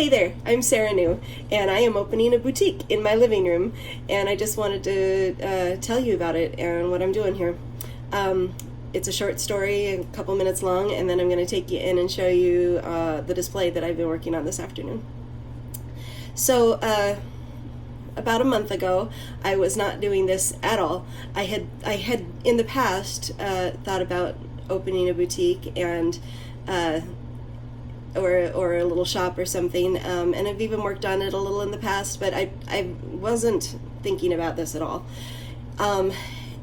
Hey there, I'm Sarah New, and I am opening a boutique in my living room, and I just wanted to tell you about it and what I'm doing here. It's a short story, a couple minutes long, and then I'm going to take you in and show you the display that I've been working on this afternoon. So, about a month ago, I was not doing this at all. I had in the past thought about opening a boutique and or a little shop or something, and I've even worked on it a little in the past, but I wasn't thinking about this at all.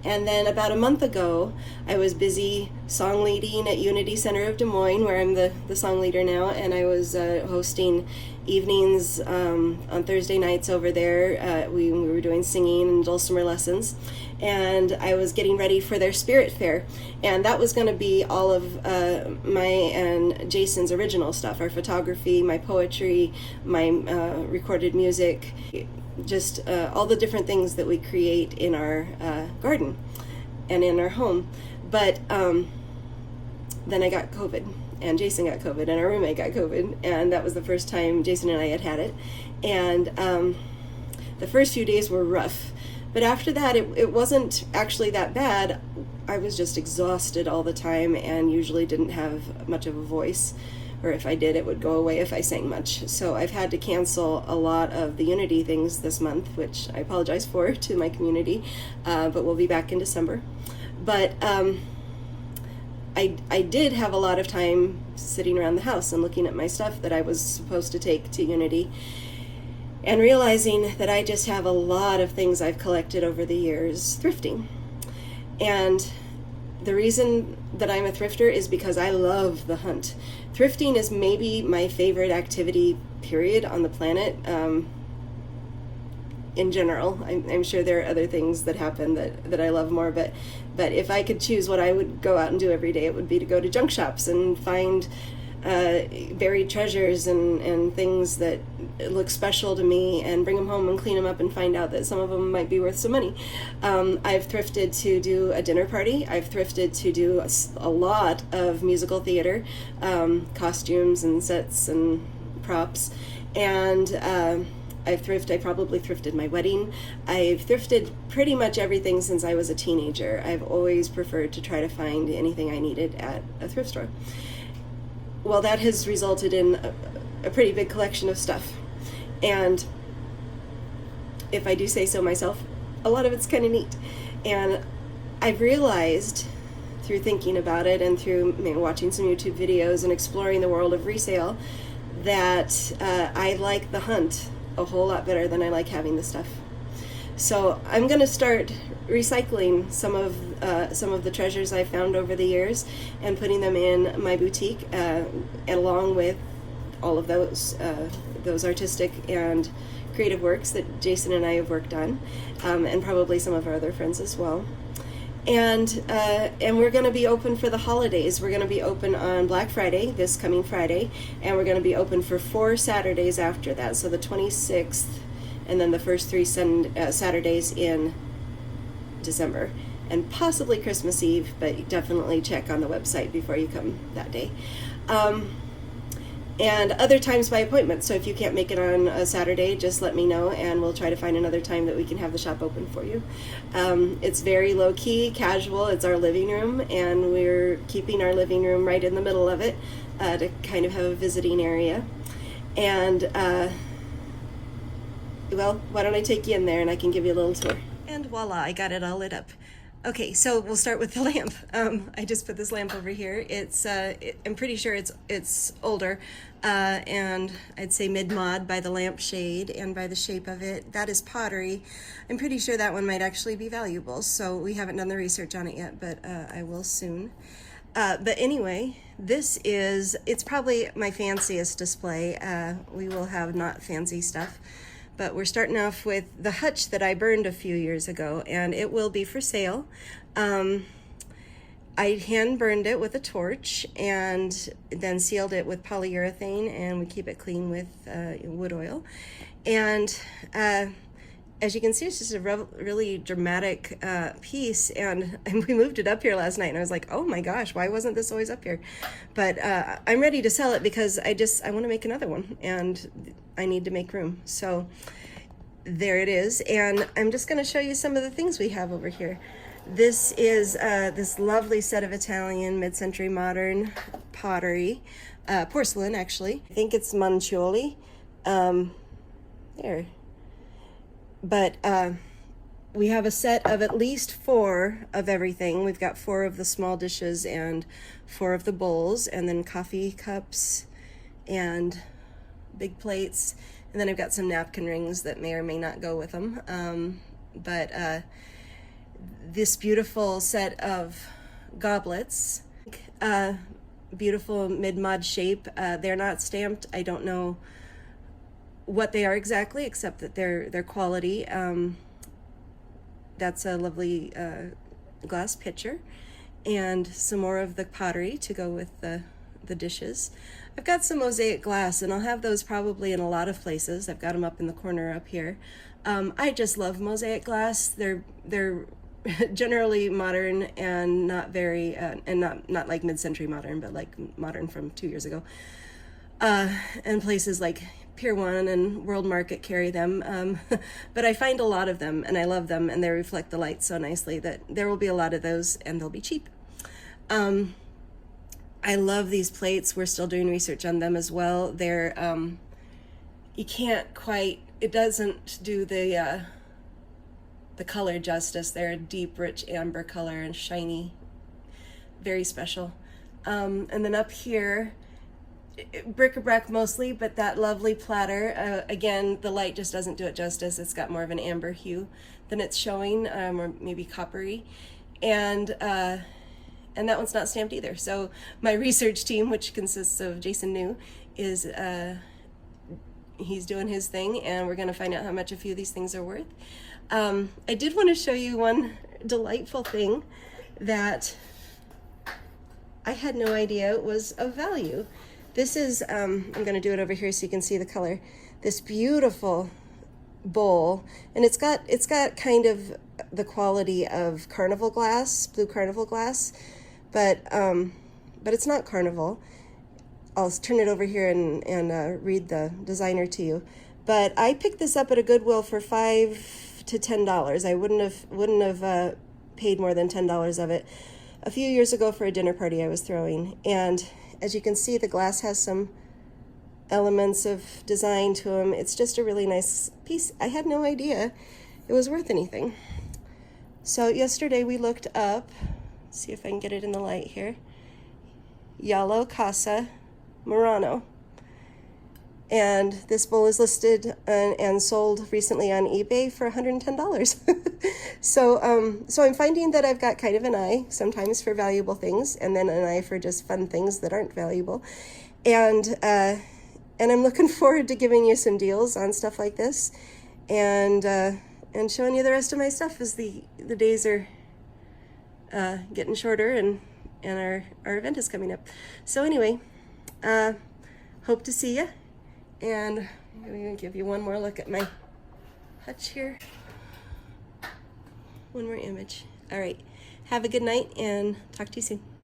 And then about a month ago, I was busy song leading at Unity Center of Des Moines, where I'm the song leader now, and I was hosting evenings on Thursday nights over there. We were doing singing and dulcimer lessons, and I was getting ready for their spirit fair, and that was going to be all of my and Jason's original stuff, our photography, my poetry, my recorded music, just all the different things that we create in our garden and in our home. But then I got COVID, and Jason got COVID, and our roommate got COVID, and that was the first time Jason and I had it. And the first few days were rough, but after that it wasn't actually that bad. I was just exhausted all the time and usually didn't have much of a voice, or if I did, it would go away if I sang much. So I've had to cancel a lot of the Unity things this month, which I apologize for to my community, but we'll be back in December. But I did have a lot of time sitting around the house and looking at my stuff that I was supposed to take to Unity, and realizing that I just have a lot of things I've collected over the years thrifting. And the reason that I'm a thrifter is because I love the hunt. Thrifting is maybe my favorite activity, period, on the planet. In general, I'm sure there are other things that happen that I love more, but if I could choose what I would go out and do every day, it would be to go to junk shops and find buried treasures and things that look special to me, and bring them home and clean them up and find out that some of them might be worth some money. I've thrifted to do a dinner party. I've thrifted to do a lot of musical theater, costumes and sets and props, and I probably thrifted my wedding. I've thrifted pretty much everything since I was a teenager. I've always preferred to try to find anything I needed at a thrift store. Well, that has resulted in a pretty big collection of stuff. And if I do say so myself, a lot of it's kind of neat. And I've realized through thinking about it and through watching some YouTube videos and exploring the world of resale that I like the hunt a whole lot better than I like having the stuff. So I'm going to start recycling some of the treasures I found over the years and putting them in my boutique, along with all of those artistic and creative works that Jason and I have worked on, and probably some of our other friends as well. And we're going to be open for the holidays. We're going to be open on Black Friday, this coming Friday, and we're going to be open for 4 Saturdays after that. So the 26th, and then the first 3 Saturdays in December, and possibly Christmas Eve, but definitely check on the website before you come that day. And other times by appointment. So if you can't make it on a Saturday, just let me know, and we'll try to find another time that we can have the shop open for you. It's very low-key, casual. It's our living room, and we're keeping our living room right in the middle of it to kind of have a visiting area. And well, why don't I take you in there and I can give you a little tour. And voila, I got it all lit up. Okay, so we'll start with the lamp. I just put this lamp over here. I'm pretty sure it's older, and I'd say mid-mod by the lamp shade and by the shape of it. That is pottery. I'm pretty sure that one might actually be valuable, so we haven't done the research on it yet, but I will soon. But anyway, it's probably my fanciest display. We will have not fancy stuff. But we're starting off with the hutch that I burned a few years ago, and it will be for sale. I hand burned it with a torch and then sealed it with polyurethane, and we keep it clean with wood oil. And as you can see, it's just a really dramatic piece, and we moved it up here last night, and I was like, oh my gosh, why wasn't this always up here? But I'm ready to sell it because I want to make another one, and I need to make room. So there it is, and I'm just going to show you some of the things we have over here. This is this lovely set of Italian mid-century modern pottery, porcelain actually. I think it's Mancioli. There. But we have a set of at least 4 of everything. We've got 4 of the small dishes and 4 of the bowls, and then coffee cups and big plates. And then I've got some napkin rings that may or may not go with them. This beautiful set of goblets, beautiful mid-mod shape. They're not stamped. I don't know what they are exactly, except that they're quality. That's a lovely glass pitcher, and some more of the pottery to go with the dishes. I've got some mosaic glass, and I'll have those probably in a lot of places. I've got them up in the corner up here. I just love mosaic glass. They're generally modern and not very and not like mid-century modern, but like modern from 2 years ago. And places like Pier 1 and World Market carry them, but I find a lot of them, and I love them, and they reflect the light so nicely that there will be a lot of those, and they'll be cheap. I love these plates. We're still doing research on them as well. They're you can't quite, it doesn't do the color justice. They're a deep, rich amber color and shiny, very special. And then up here, bric-a-brac mostly, but that lovely platter, again, the light just doesn't do it justice. It's got more of an amber hue than it's showing, or maybe coppery, and that one's not stamped either. So my research team, which consists of Jason New, is he's doing his thing, and we're going to find out how much a few of these things are worth. I did want to show you one delightful thing that I had no idea was of value. This is, I'm going to do it over here so you can see the color. This beautiful bowl, and it's got kind of the quality of carnival glass, blue carnival glass, but it's not carnival. I'll turn it over here and read the designer to you. But I picked this up at a Goodwill for $5 to $10. I wouldn't have paid more than $10 of it a few years ago for a dinner party I was throwing, and as you can see, the glass has some elements of design to them. It's just a really nice piece. I had no idea it was worth anything. So yesterday we looked up, see if I can get it in the light here, Yellow Casa Murano. And this bowl is listed and sold recently on eBay for $110. So I'm finding that I've got kind of an eye sometimes for valuable things, and then an eye for just fun things that aren't valuable. And I'm looking forward to giving you some deals on stuff like this, and showing you the rest of my stuff as the days are getting shorter and our event is coming up. So anyway, hope to see you. And I'm going to give you one more look at my hutch here. One more image. All right. Have a good night, and talk to you soon.